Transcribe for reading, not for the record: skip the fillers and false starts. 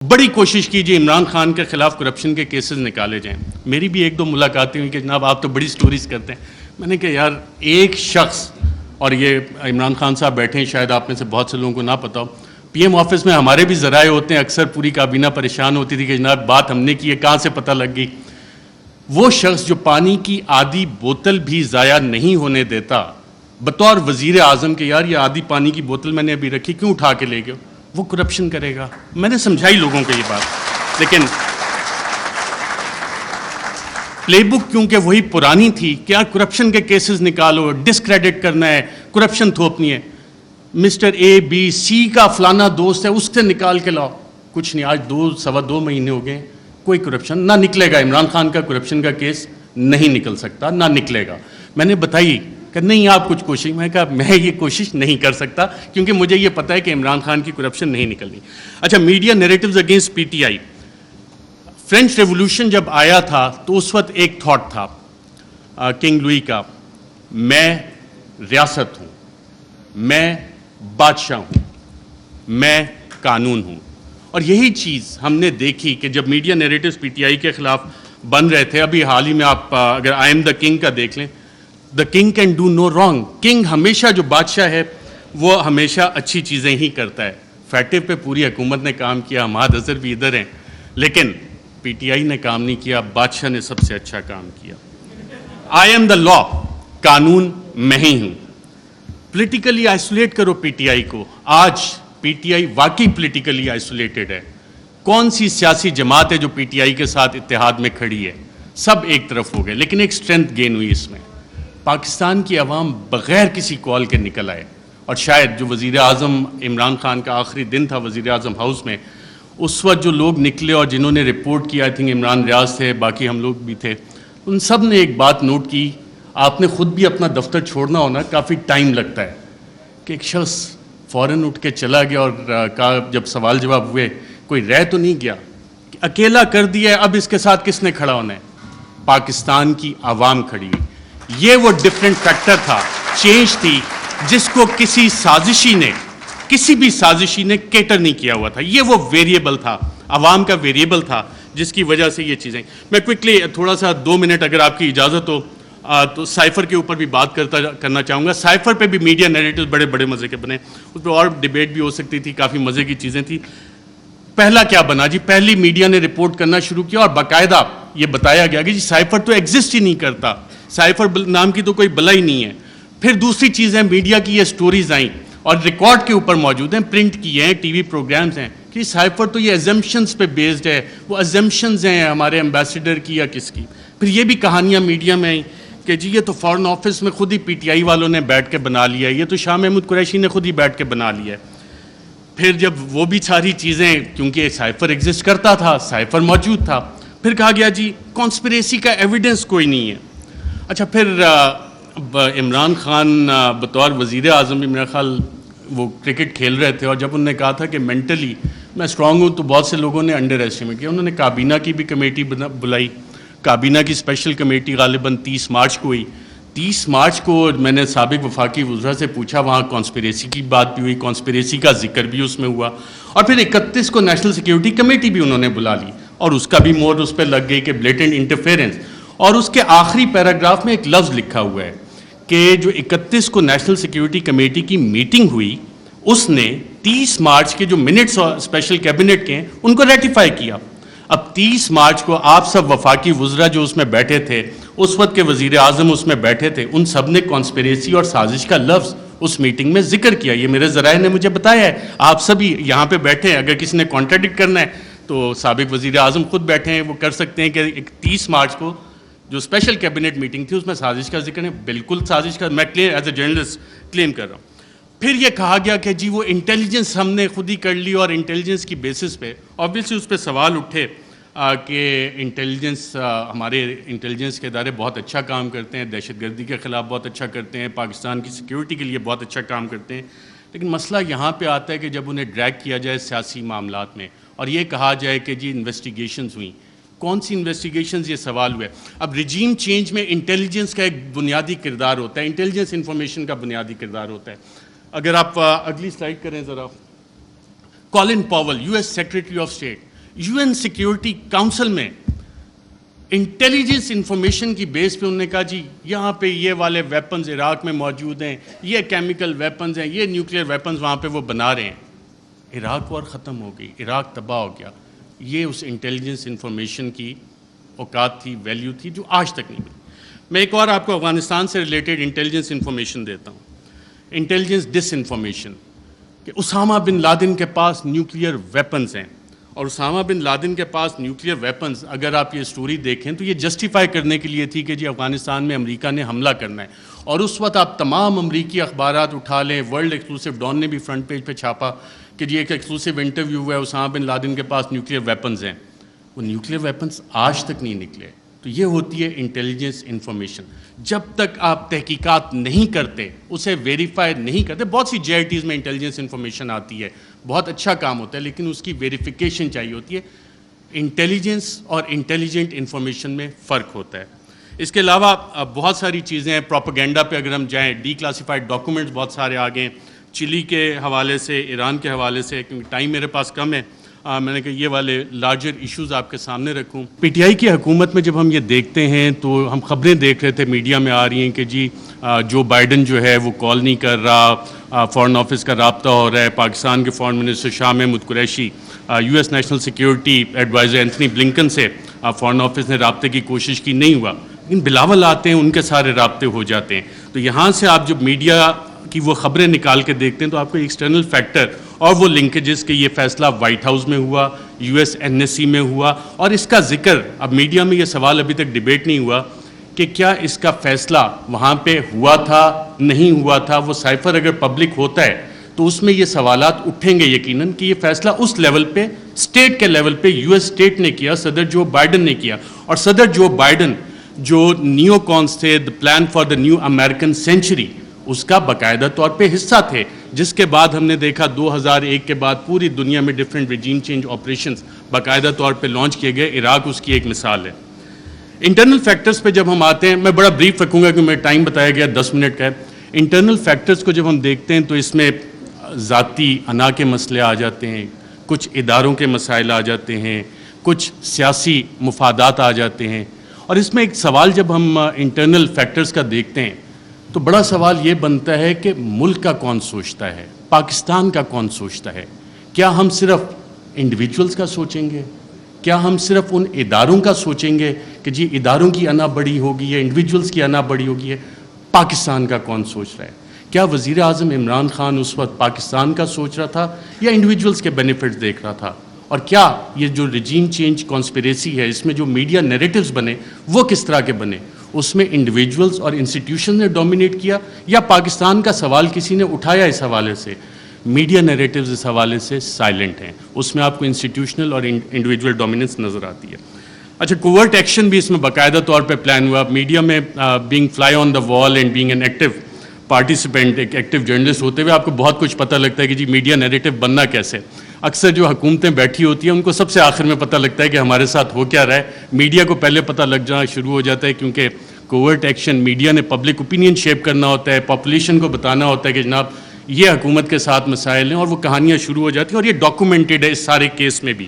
بڑی کوشش کیجیے عمران خان کے خلاف کرپشن کے کیسز نکالے جائیں. میری بھی ایک دو ملاقاتیں ہوئی کہ جناب آپ تو بڑی سٹوریز کرتے ہیں. میں نے کہا یار ایک شخص، اور یہ عمران خان صاحب بیٹھے ہیں، شاید آپ میں سے بہت سے لوگوں کو نہ پتا ہو، پی ایم آفس میں ہمارے بھی ذرائع ہوتے ہیں، اکثر پوری کابینہ پریشان ہوتی تھی کہ جناب بات ہم نے کی ہے، کہاں سے پتہ لگ گئی. وہ شخص جو پانی کی آدھی بوتل بھی ضائع نہیں ہونے دیتا بطور وزیر اعظم کہ یار یہ آدھی پانی کی بوتل میں نے ابھی رکھی، کیوں اٹھا کے لے گئے، وہ کرپشن کرے گا. میں نے سمجھائی لوگوں کو یہ بات، لیکن پلے بک کیونکہ وہی پرانی تھی، کیا کرپشن کے کیسز نکالو، ڈسکریڈٹ کرنا ہے، کرپشن تھوپنی ہے. مسٹر اے بی سی کا فلانا دوست ہے، اس سے نکال کے لاؤ. کچھ نہیں، آج سوا دو مہینے ہو گئے، کوئی کرپشن نہ نکلے گا. عمران خان کا کرپشن کا کیس نہیں نکل سکتا، نہ نکلے گا. میں نے بتائی کہ نہیں آپ کچھ کوشش، میں کہا میں یہ کوشش نہیں کر سکتا کیونکہ مجھے یہ پتہ ہے کہ عمران خان کی کرپشن نہیں نکلنی. اچھا، media narratives against P T I. French revolution جب آیا تھا تو اس وقت ایک تھاٹ تھا کنگ لوئی کا، میں ریاست ہوں، میں بادشاہ ہوں، میں قانون ہوں. اور یہی چیز ہم نے دیکھی کہ جب media narratives P T I کے خلاف بن رہے تھے. ابھی حال ہی میں آپ اگر آئی ایم دا کنگ کا دیکھ لیں، the king can do no wrong. King ہمیشہ، جو بادشاہ ہے وہ ہمیشہ اچھی چیزیں ہی کرتا ہے. فیٹو پہ پوری حکومت نے کام کیا، ہماد اظہر بھی ادھر ہیں، لیکن پی ٹی آئی نے کام نہیں کیا. بادشاہ نے سب سے اچھا کام کیا. آئی ایم دا لا، قانون میں ہی ہوں. پولیٹیکلی آئسولیٹ کرو پی ٹی آئی کو. آج پی ٹی آئی واقعی پولیٹیکلی آئسولیٹڈ ہے. کون سی سیاسی جماعت ہے جو پی ٹی آئی کے ساتھ اتحاد میں کھڑی ہے؟ سب ایک طرف ہو گئے، لیکن ایک اسٹرینتھ گین ہوئی اس میں. پاکستان کی عوام بغیر کسی کال کے نکل آئے. اور شاید جو وزیر اعظم عمران خان کا آخری دن تھا وزیر اعظم ہاؤس میں، اس وقت جو لوگ نکلے اور جنہوں نے رپورٹ کیا، آئی تھنک عمران ریاض تھے، باقی ہم لوگ بھی تھے، ان سب نے ایک بات نوٹ کی. آپ نے خود بھی اپنا دفتر چھوڑنا ہونا، کافی ٹائم لگتا ہے، کہ ایک شخص فوراً اٹھ کے چلا گیا اور کہا، جب سوال جواب ہوئے، کوئی رہ تو نہیں گیا، اکیلا کر دیا ہے، اب اس کے ساتھ کس نے کھڑا ہونا ہے؟ پاکستان کی عوام کھڑی ہوئی. یہ وہ ڈفرینٹ فیکٹر تھا، چینج تھی، جس کو کسی بھی سازشی نے کیٹر نہیں کیا ہوا تھا. یہ وہ ویریبل تھا، عوام کا ویریبل تھا، جس کی وجہ سے یہ چیزیں. میں کوئکلی تھوڑا سا 2 منٹ اگر آپ کی اجازت ہو تو سائفر کے اوپر بھی بات کرنا چاہوں گا. سائفر پہ بھی میڈیا نیریٹیوز بڑے بڑے مزے کے بنے، اس پہ اور ڈیبیٹ بھی ہو سکتی تھی، کافی مزے کی چیزیں تھیں. پہلا کیا بنا جی؟ پہلی میڈیا نے رپورٹ کرنا شروع کیا اور باقاعدہ یہ بتایا گیا کہ جی سائفر تو ایگزسٹ ہی نہیں کرتا، سائفر نام کی تو کوئی بلا ہی نہیں ہے. پھر دوسری چیزیں، میڈیا کی یہ سٹوریز آئیں اور ریکارڈ کے اوپر موجود ہیں، پرنٹ کیے ہیں، ٹی وی پروگرامز ہیں، کہ سائفر تو یہ ایزمپشنز پہ بیسڈ ہے. وہ ایزمپشنز ہیں ہمارے ایمبیسیڈر کی یا کس کی. پھر یہ بھی کہانیاں میڈیا میں آئیں کہ جی یہ تو فارن آفس میں خود ہی پی ٹی آئی والوں نے بیٹھ کے بنا لیا ہے، یہ تو شاہ محمود قریشی نے خود ہی بیٹھ کے بنا لیا ہے. پھر جب وہ بھی ساری چیزیں، کیونکہ سائفر ایگزسٹ کرتا تھا، سائفر موجود تھا، پھر کہا گیا جی کانسپریسی کا ایویڈنس کوئی نہیں ہے. اچھا، پھر عمران خان بطور وزیر اعظم بھی میرا خیال وہ کرکٹ کھیل رہے تھے، اور جب انہوں نے کہا تھا کہ مینٹلی میں اسٹرانگ ہوں، تو بہت سے لوگوں نے انڈر ایسٹیمیٹ کیا. انہوں نے کابینہ کی بھی کمیٹی بلائی. کابینہ کی اسپیشل کمیٹی غالباً 30 مارچ کو ہوئی. 30 مارچ کو میں نے سابق وفاقی وزراء سے پوچھا، وہاں کانسپریسی کی بات بھی ہوئی، کانسپریسی کا ذکر بھی اس میں ہوا. اور پھر 31 کو نیشنل سیکیورٹی کمیٹی بھی انہوں نے بلا لی، اور اس کا بھی مور اس پہ لگ گئی کہ بلیٹنٹ انٹرفیرنس. اور اس کے آخری پیراگراف میں ایک لفظ لکھا ہوا ہے کہ جو 31 کو نیشنل سیکیورٹی کمیٹی کی میٹنگ ہوئی، اس نے 30 مارچ کے جو منٹس اسپیشل کیبنٹ کے ہیں ان کو ریٹیفائی کیا. اب 30 مارچ کو آپ سب وفاقی وزراء جو اس میں بیٹھے تھے، اس وقت کے وزیر اعظم اس میں بیٹھے تھے، ان سب نے کانسپریسی اور سازش کا لفظ اس میٹنگ میں ذکر کیا. یہ میرے ذرائع نے مجھے بتایا ہے. آپ سبھی یہاں پہ بیٹھے ہیں، اگر کسی نے کانٹراڈکٹ کرنا ہے تو سابق وزیر اعظم خود بیٹھے ہیں، وہ کر سکتے ہیں کہ 30 مارچ کو جو اسپیشل کیبنٹ میٹنگ تھی اس میں سازش کا ذکر ہے. بالکل سازش کا میں ایز اے جرنلسٹ کلیم کر رہا ہوں. پھر یہ کہا گیا کہ جی وہ انٹیلیجنس ہم نے خود ہی کر لی، اور انٹیلیجنس کی بیسس پہ آبویسلی اس پہ سوال اٹھے کہ انٹیلیجنس، ہمارے انٹیلیجنس کے ادارے بہت اچھا کام کرتے ہیں، دہشت گردی کے خلاف بہت اچھا کرتے ہیں، پاکستان کی سیکیورٹی کے لیے بہت اچھا کام کرتے ہیں. لیکن مسئلہ یہاں پہ آتا ہے کہ جب انہیں ڈریگ کیا جائے سیاسی معاملات میں اور یہ کہا جائے کہ جی انویسٹیگیشنز ہوئیں، کون سی انویسٹیگیشنز، یہ سوال ہوا ہے. اب رجیم چینج میں انٹیلیجنس کا ایک بنیادی کردار ہوتا ہے، انٹیلیجنس انفارمیشن کا بنیادی کردار ہوتا ہے. اگر آپ اگلی سلائڈ کریں ذرا. Colin Powell, US secretary of state, UN security council میں انٹیلیجنس انفارمیشن کی بیس پہ انہوں نے کہا جی یہاں پہ یہ والے ویپنز عراق میں موجود ہیں, یہ کیمیکل ویپنز ہیں, یہ نیوکلیئر ویپنز وہاں پہ وہ بنا رہے ہیں. عراق وار ختم ہو گئی, عراق تباہ ہو گیا. یہ اس انٹیلیجنس انفارمیشن کی اوقات تھی, ویلیو تھی, جو آج تک نہیں ملی. میں ایک اور آپ کو افغانستان سے ریلیٹڈ انٹیلیجنس انفارمیشن دیتا ہوں. انٹیلیجنس ڈس انفارمیشن کہ اسامہ بن لادن کے پاس نیوکلیئر ویپنز ہیں, اور اسامہ بن لادن کے پاس نیوکلیئر ویپنز, اگر آپ یہ سٹوری دیکھیں تو یہ جسٹیفائی کرنے کے لیے تھی کہ جی افغانستان میں امریکہ نے حملہ کرنا ہے. اور اس وقت آپ تمام امریکی اخبارات اٹھا لیں, ورلڈ ایکسکلوسیو ڈان نے بھی فرنٹ پیج پہ چھاپا کہ جی ایک ایکسکلوسیو انٹرویو ہوا ہے, اسامہ بن لادن کے پاس نیوکلیئر ویپنز ہیں. وہ نیوکلیئر ویپنز آج تک نہیں نکلے. تو یہ ہوتی ہے انٹیلیجنس انفارمیشن. جب تک آپ تحقیقات نہیں کرتے, اسے ویریفائی نہیں کرتے, بہت سی JITs میں انٹیلیجنس انفارمیشن آتی ہے, بہت اچھا کام ہوتا ہے, لیکن اس کی ویریفیکیشن چاہیے ہوتی ہے. انٹیلیجنس اور انٹیلیجنٹ انفارمیشن میں فرق ہوتا ہے. اس کے علاوہ بہت ساری چیزیں ہیں. پروپیگنڈا پہ اگر ہم جائیں, ڈی کلاسیفائڈ ڈاکومنٹس بہت سارے آ گئے, چلی کے حوالے سے, ایران کے حوالے سے, کیونکہ ٹائم میرے پاس کم ہے, میں نے کہا یہ والے لارجر ایشوز آپ کے سامنے رکھوں. PTI کی حکومت میں جب ہم یہ دیکھتے ہیں تو ہم خبریں دیکھ رہے تھے, میڈیا میں آ رہی ہیں کہ جی جو بائیڈن جو ہے وہ کال نہیں کر رہا, فارن آفس کا رابطہ ہو رہا ہے. پاکستان کے foreign minister Shah Mahmood Qureshi, US national security adviser Antony Blinken سے فارن آفس نے رابطے کی کوشش کی, نہیں ہوا. لیکن بلاول آتے ہیں, ان کے سارے رابطے ہو جاتے ہیں. تو یہاں سے آپ جب میڈیا کی وہ خبریں نکال کے دیکھتے ہیں تو آپ کو ایکسٹرنل فیکٹر اور وہ لنکیجز کہ یہ فیصلہ وائٹ ہاؤس میں ہوا, US NSC میں ہوا, اور اس کا ذکر اب میڈیا میں یہ سوال ابھی تک ڈیبیٹ نہیں ہوا کہ کیا اس کا فیصلہ وہاں پہ ہوا تھا, نہیں ہوا تھا. وہ سائفر اگر پبلک ہوتا ہے تو اس میں یہ سوالات اٹھیں گے یقیناً کہ یہ فیصلہ اس لیول پہ, اسٹیٹ کے لیول پہ US اسٹیٹ نے کیا, صدر جو بائیڈن نے کیا. اور صدر جو بائیڈن جو نیو کانس تھے, the plan for the new American century, اس کا باقاعدہ طور پہ حصہ تھے, جس کے بعد ہم نے دیکھا 2001 کے بعد پوری دنیا میں ڈفرینٹ ریجیم چینج آپریشنز باقاعدہ طور پہ لانچ کیے گئے. عراق اس کی ایک مثال ہے. انٹرنل فیکٹرز پہ جب ہم آتے ہیں, میں بڑا بریف رکھوں گا کہ میں ٹائم بتایا گیا 10 منٹ کا ہے. انٹرنل فیکٹرز کو جب ہم دیکھتے ہیں تو اس میں ذاتی انا کے مسئلے آ جاتے ہیں, کچھ اداروں کے مسائل آ جاتے ہیں, کچھ سیاسی مفادات آ جاتے ہیں. اور اس میں ایک سوال جب ہم انٹرنل فیکٹرز کا دیکھتے ہیں تو بڑا سوال یہ بنتا ہے کہ ملک کا کون سوچتا ہے, پاکستان کا کون سوچتا ہے. کیا ہم صرف انڈیویجولز کا سوچیں گے, کیا ہم صرف ان اداروں کا سوچیں گے کہ جی اداروں کی انا بڑی ہوگی ہے, انڈیویجولز کی انا بڑی ہوگی ہے. پاکستان کا کون سوچ رہا ہے؟ کیا وزیر اعظم عمران خان اس وقت پاکستان کا سوچ رہا تھا یا انڈیویجولز کے بینیفٹس دیکھ رہا تھا؟ اور کیا یہ جو ریجیم چینج کانسپریسی ہے, اس میں جو میڈیا نیریٹیوز بنے وہ کس طرح کے بنے؟ اس میں انڈیویجولز اور انسٹیٹیوشن نے ڈومینیٹ کیا یا پاکستان کا سوال کسی نے اٹھایا اس حوالے سے؟ میڈیا نیریٹیوز اس حوالے سے سائلنٹ ہیں, اس میں آپ کو انسٹیٹیوشنل اور انڈیویجول ڈومیننس نظر آتی ہے. اچھا, کوورٹ ایکشن بھی اس میں باقاعدہ طور پہ پلان ہوا. میڈیا میں being fly on the wall and being an active participant, ایک ایکٹیو جرنلسٹ ہوتے ہوئے آپ کو بہت کچھ پتہ لگتا ہے کہ جی میڈیا نیریٹیو بننا کیسے. اکثر جو حکومتیں بیٹھی ہوتی ہیں ان کو سب سے آخر میں پتہ لگتا ہے کہ ہمارے ساتھ ہو کیا رہا ہے. میڈیا کو پہلے پتہ لگ جانا شروع ہو جاتا ہے, کیونکہ کوورٹ ایکشن میڈیا نے پبلک اوپینین شیپ کرنا ہوتا ہے, پاپولیشن کو بتانا ہوتا ہے کہ جناب یہ حکومت کے ساتھ مسائل ہیں, اور وہ کہانیاں شروع ہو جاتی ہیں. اور یہ ڈاکومنٹڈ ہے اس سارے کیس میں بھی.